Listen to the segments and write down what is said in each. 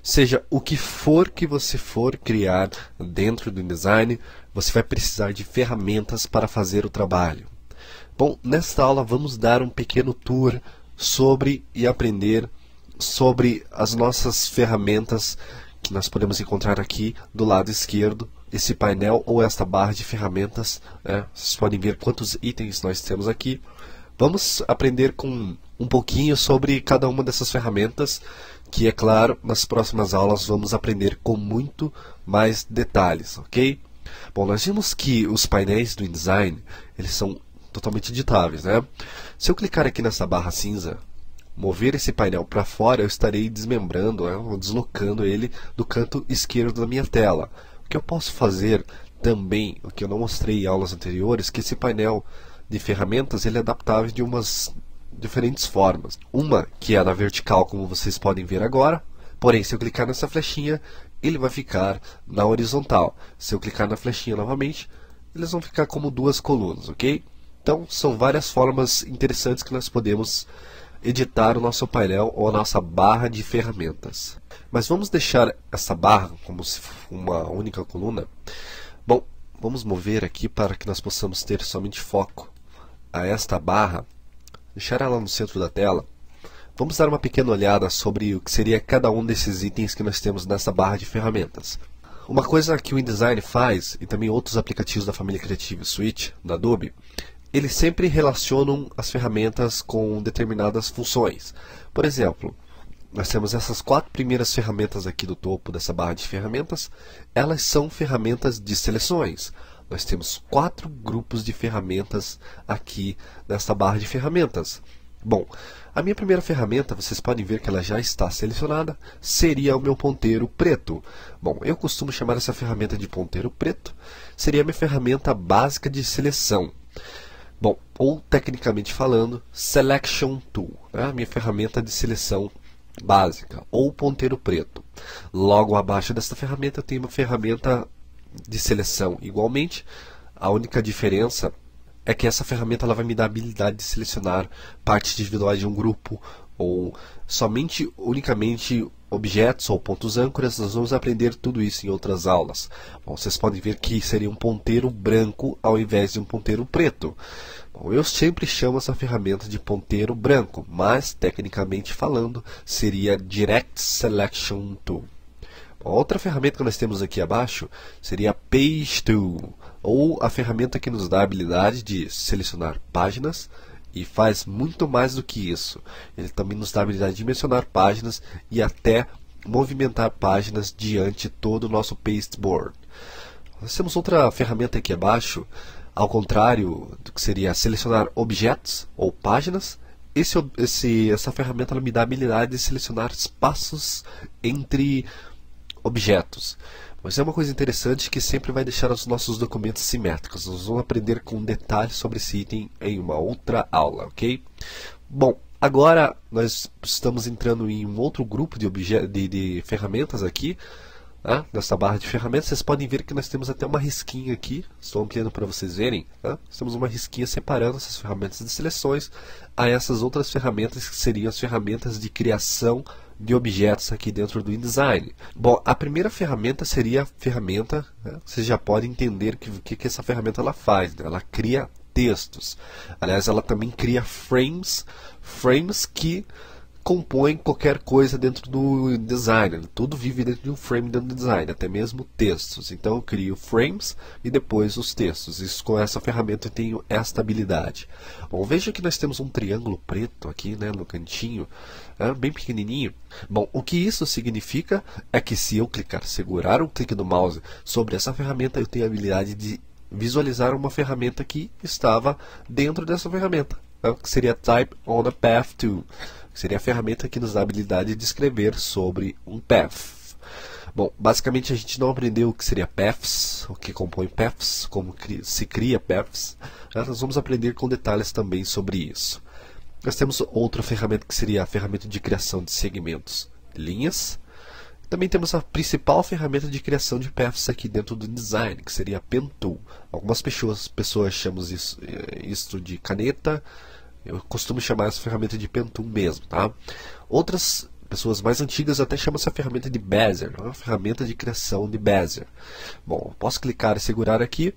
Seja o que for que você for criar dentro do InDesign, você vai precisar de ferramentas para fazer o trabalho. Bom, nesta aula vamos dar um pequeno tour sobre e aprender sobre as nossas ferramentas que nós podemos encontrar aqui do lado esquerdo, esse painel ou esta barra de ferramentas, né? Vocês podem ver quantos itens nós temos aqui. Vamos aprender com um pouquinho sobre cada uma dessas ferramentas, que é claro, nas próximas aulas vamos aprender com muito mais detalhes, ok? Bom, nós vimos que os painéis do InDesign, eles são totalmente editáveis, né? Se eu clicar aqui nessa barra cinza, mover esse painel para fora, eu estarei desmembrando, né, ou deslocando ele do canto esquerdo da minha tela. O que eu posso fazer também, o que eu não mostrei em aulas anteriores, que esse painel de ferramentas ele é adaptável de umas diferentes formas. Uma que é na vertical, como vocês podem ver agora, porém se eu clicar nessa flechinha, ele vai ficar na horizontal. Se eu clicar na flechinha novamente, eles vão ficar como duas colunas, ok? Então são várias formas interessantes que nós podemos editar o nosso painel ou a nossa barra de ferramentas. Mas vamos deixar essa barra como se fosse uma única coluna. Bom, vamos mover aqui para que nós possamos ter somente foco a esta barra, deixar ela no centro da tela. Vamos dar uma pequena olhada sobre o que seria cada um desses itens que nós temos nessa barra de ferramentas. Uma coisa que o InDesign faz, e também outros aplicativos da família Creative Suite, da Adobe, eles sempre relacionam as ferramentas com determinadas funções. Por exemplo, nós temos essas 4 primeiras ferramentas aqui do topo dessa barra de ferramentas. Elas são ferramentas de seleções. Nós temos 4 grupos de ferramentas aqui nessa barra de ferramentas. Bom, a minha primeira ferramenta, vocês podem ver que ela já está selecionada, seria o meu ponteiro preto. Bom, eu costumo chamar essa ferramenta de ponteiro preto. Seria a minha ferramenta básica de seleção. Bom, ou tecnicamente falando, Selection Tool, né? A minha ferramenta de seleção básica, ou ponteiro preto. Logo abaixo desta ferramenta eu tenho uma ferramenta de seleção igualmente. A única diferença é que essa ferramenta ela vai me dar a habilidade de selecionar partes individuais de um grupo, ou somente, unicamente objetos ou pontos âncoras. Nós vamos aprender tudo isso em outras aulas. Bom, vocês podem ver que seria um ponteiro branco ao invés de um ponteiro preto. Bom, eu sempre chamo essa ferramenta de ponteiro branco, mas tecnicamente falando seria Direct Selection Tool. Bom, outra ferramenta que nós temos aqui abaixo seria Page Tool, ou a ferramenta que nos dá a habilidade de selecionar páginas. E faz muito mais do que isso. Ele também nos dá a habilidade de mencionar páginas e até movimentar páginas diante de todo o nosso pasteboard. Nós temos outra ferramenta aqui abaixo, ao contrário do que seria selecionar objetos ou páginas. Essa ferramenta ela me dá a habilidade de selecionar espaços entre objetos. Mas é uma coisa interessante que sempre vai deixar os nossos documentos simétricos. Nós vamos aprender com detalhes sobre esse item em uma outra aula, ok? Bom, agora nós estamos entrando em um outro grupo de ferramentas aqui, né? Nessa barra de ferramentas. Vocês podem ver que nós temos até uma risquinha aqui. Estou ampliando para vocês verem, né? Nós temos uma risquinha separando essas ferramentas de seleções a essas outras ferramentas que seriam as ferramentas de criação de objetos aqui dentro do InDesign. Bom, a primeira ferramenta seria a ferramenta, né? Vocês já podem entender o que essa ferramenta ela faz, né? Ela cria textos. Aliás, ela também cria frames que compõem qualquer coisa dentro do design. Tudo vive dentro de um frame dentro do design, até mesmo textos. Então eu crio frames e depois os textos. Isso, com essa ferramenta eu tenho esta habilidade. Bom, veja que nós temos um triângulo preto aqui, né, no cantinho, bem pequenininho. Bom, o que isso significa é que se eu segurar o clique do mouse sobre essa ferramenta, eu tenho a habilidade de visualizar uma ferramenta que estava dentro dessa ferramenta, né, que seria Type on a Path Tool. Seria a ferramenta que nos dá a habilidade de escrever sobre um path. Bom, basicamente a gente não aprendeu o que seria paths, o que compõe paths, como se cria paths. Nós vamos aprender com detalhes também sobre isso. Nós temos outra ferramenta que seria a ferramenta de criação de segmentos, linhas. Também temos a principal ferramenta de criação de paths aqui dentro do InDesign, que seria a Pen Tool. Algumas pessoas chamam isso de caneta. Eu costumo chamar essa ferramenta de Pen Tool mesmo, tá? Outras pessoas mais antigas até chamam essa ferramenta de Bezier, uma ferramenta de criação de Bezier. Bom, posso clicar e segurar aqui.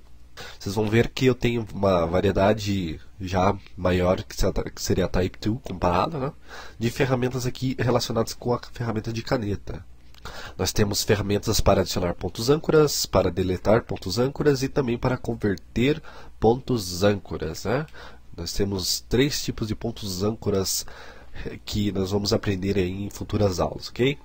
Vocês vão ver que eu tenho uma variedade já maior, que seria a Type 2 comparada, né, de ferramentas aqui relacionadas com a ferramenta de caneta. Nós temos ferramentas para adicionar pontos âncoras, para deletar pontos âncoras e também para converter pontos âncoras, né? Nós temos 3 tipos de pontos âncoras que nós vamos aprender aí em futuras aulas, ok?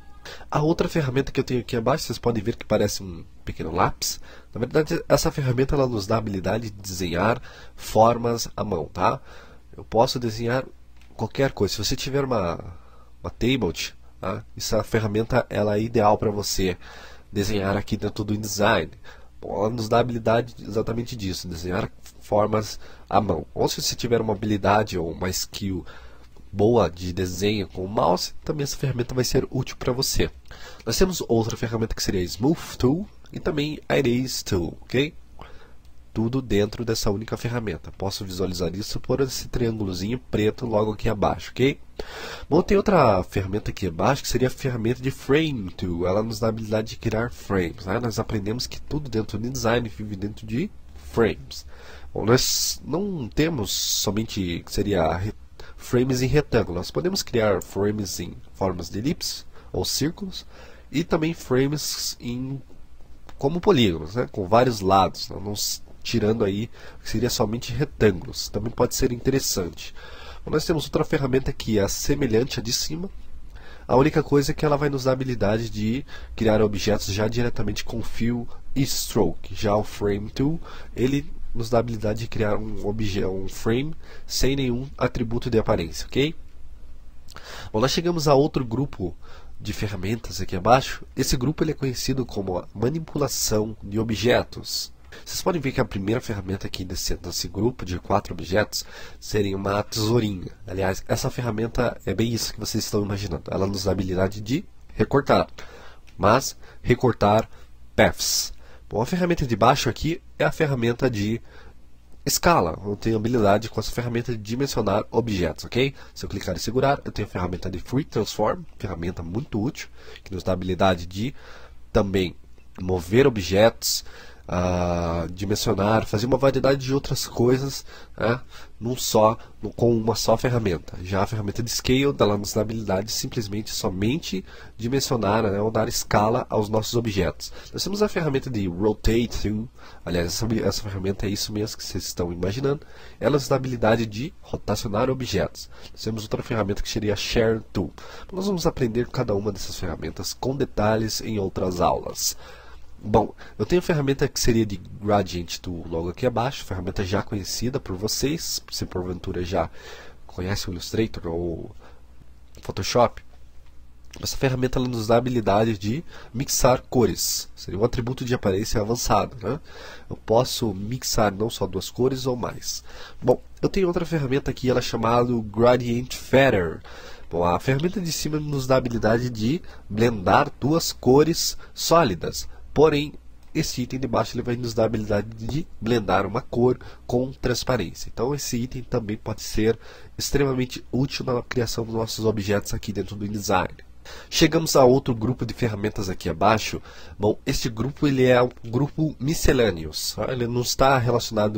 A outra ferramenta que eu tenho aqui abaixo, vocês podem ver que parece um pequeno lápis. Na verdade, essa ferramenta ela nos dá a habilidade de desenhar formas à mão, tá? Eu posso desenhar qualquer coisa. Se você tiver uma tablet, tá? Essa ferramenta ela é ideal para você desenhar aqui dentro do InDesign. Bom, ela nos dá a habilidade exatamente disso, desenhar formas à mão. Ou se você tiver uma habilidade ou uma skill boa de desenho com o mouse, também essa ferramenta vai ser útil para você. Nós temos outra ferramenta que seria a Smooth Tool e também a Erase Tool, ok? Tudo dentro dessa única ferramenta. Posso visualizar isso por esse triângulozinho preto logo aqui abaixo, ok? Bom, tem outra ferramenta aqui abaixo que seria a ferramenta de Frame Tool. Ela nos dá a habilidade de criar frames, né? Nós aprendemos que tudo dentro do InDesign vive dentro de frames. Bom, nós não temos somente que seria frames em retângulo. Nós podemos criar frames em formas de elipse ou círculos e também frames como polígonos, né, com vários lados, não tirando aí que seria somente retângulos. Também pode ser interessante. Bom, nós temos outra ferramenta que é semelhante à de cima. A única coisa é que ela vai nos dar a habilidade de criar objetos já diretamente com fio e stroke. Já o Frame Tool, ele nos dá a habilidade de criar um frame sem nenhum atributo de aparência, ok? Bom, nós chegamos a outro grupo de ferramentas aqui abaixo. Esse grupo ele é conhecido como a manipulação de objetos. Vocês podem ver que a primeira ferramenta aqui desse grupo de 4 objetos seria uma tesourinha. Aliás, essa ferramenta é bem isso que vocês estão imaginando. Ela nos dá a habilidade de recortar, mas recortar paths. Bom, a ferramenta de baixo aqui é a ferramenta de escala. Eu tenho habilidade com essa ferramenta de dimensionar objetos, ok? Se eu clicar e segurar, eu tenho a ferramenta de Free Transform, ferramenta muito útil, que nos dá a habilidade de também mover objetos, dimensionar, fazer uma variedade de outras coisas, né, com uma só ferramenta. Já a ferramenta de Scale ela nos dá a habilidade de simplesmente somente dimensionar, né, ou dar escala aos nossos objetos. Nós temos a ferramenta de Rotate Tool. Aliás, essa ferramenta é isso mesmo que vocês estão imaginando. Ela nos dá a habilidade de rotacionar objetos. Nós temos outra ferramenta que seria a Share Tool. Nós vamos aprender cada uma dessas ferramentas com detalhes em outras aulas. Bom, eu tenho a ferramenta que seria de Gradient Tool logo aqui abaixo, ferramenta já conhecida por vocês, se porventura já conhece o Illustrator ou Photoshop. Essa ferramenta ela nos dá a habilidade de mixar cores, seria um atributo de aparência avançado, né? Eu posso mixar não só 2 cores ou mais. Bom, eu tenho outra ferramenta aqui, ela é chamada Gradient Feather. Bom, a ferramenta de cima nos dá a habilidade de blendar 2 cores sólidas. Porém, esse item de baixo ele vai nos dar a habilidade de blendar uma cor com transparência. Então, esse item também pode ser extremamente útil na criação dos nossos objetos aqui dentro do InDesign. Chegamos a outro grupo de ferramentas aqui abaixo. Bom, este grupo ele é um grupo miscellaneous. Ele não está relacionado